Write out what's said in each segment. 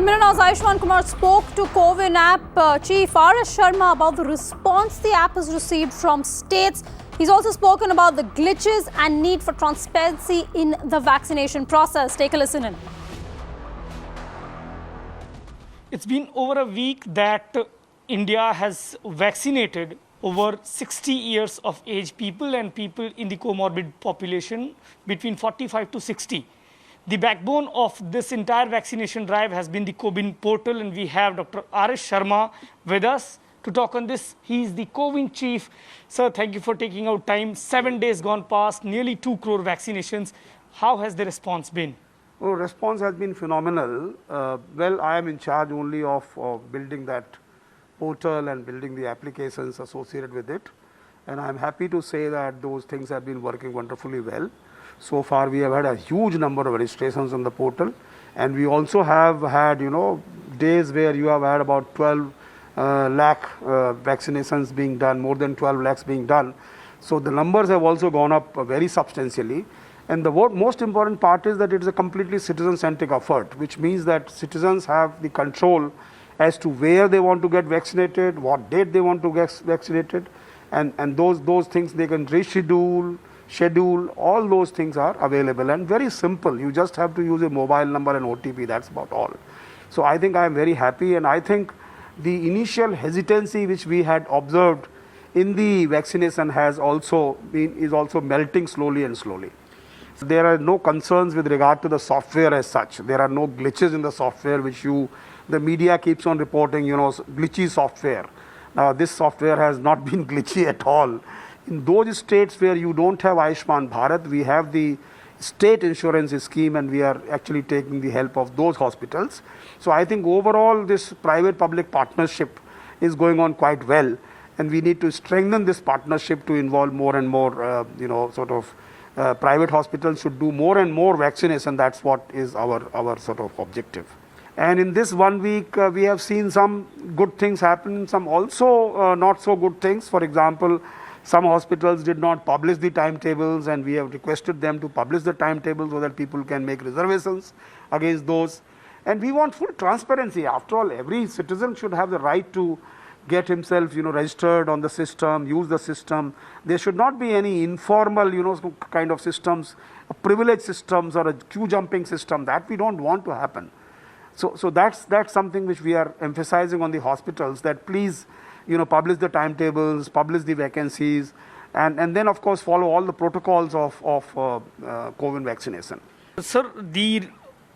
Well, Mira, Ayushman Kumar spoke to CoWIN app chief R.S. Sharma about the response the app has received from states. He's also spoken about the glitches and need for transparency in the vaccination process. Take a listen in. It's been over a week that India has vaccinated over 60 years of age people and people in the comorbid population between 45 to 60. The backbone of this entire vaccination drive has been the CoWIN portal, and we have Dr. R.S. Sharma with us to talk on this. He is the CoWIN chief. Sir, thank you for taking out time. 7 days gone past, nearly 2 crore vaccinations. How has the response been? Oh, response has been phenomenal. Well, I am in charge only of building that portal and building the applications associated with it. And I am happy to say that those things have been working wonderfully well. So far, we have had a huge number of registrations on the portal. And we also have had, days where you have had about 12 lakh vaccinations being done, more than 12 lakhs being done. So the numbers have also gone up very substantially. And the most important part is that it is a completely citizen-centric effort, which means that citizens have the control as to where they want to get vaccinated, what date they want to get vaccinated, and those things they can reschedule, schedule, all those things are available and very simple. You just have to use a mobile number and OTP, that's about all. So I think I am very happy, and I think the initial hesitancy which we had observed in the vaccination is also melting slowly and slowly. There are no concerns with regard to the software as such. There are no glitches in the software which the media keeps on reporting, glitchy software. Now this software has not been glitchy at all. In those states where you don't have Ayushman Bharat, we have the state insurance scheme, and we are actually taking the help of those hospitals. So I think overall this private-public partnership is going on quite well, and we need to strengthen this partnership to involve more and more, private hospitals should do more and more vaccination. That's what is our sort of objective. And in this 1 week, we have seen some good things happen, some also not so good things. For example, some hospitals did not publish the timetables, and we have requested them to publish the timetables so that people can make reservations against those. And we want full transparency. After all, every citizen should have the right to get himself, registered on the system, use the system. There should not be any informal, kind of systems, privilege systems or a queue jumping system. That we don't want to happen. So that's something which we are emphasizing on the hospitals, that please, publish the timetables, publish the vacancies, and then of course follow all the protocols of COVID vaccination. Sir, the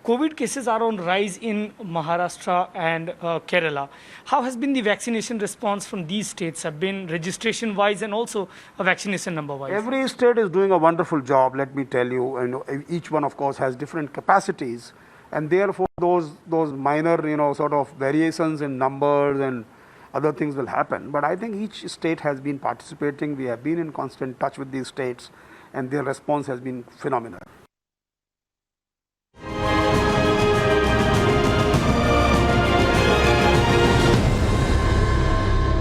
COVID cases are on rise in Maharashtra and Kerala. How has been the vaccination response from these states? Have been registration-wise and also a vaccination number-wise? Every state is doing a wonderful job, let me tell you. Each one, of course, has different capacities, and therefore those minor, sort of variations in numbers and other things will happen. But I think each state has been participating. We have been in constant touch with these states, and their response has been phenomenal.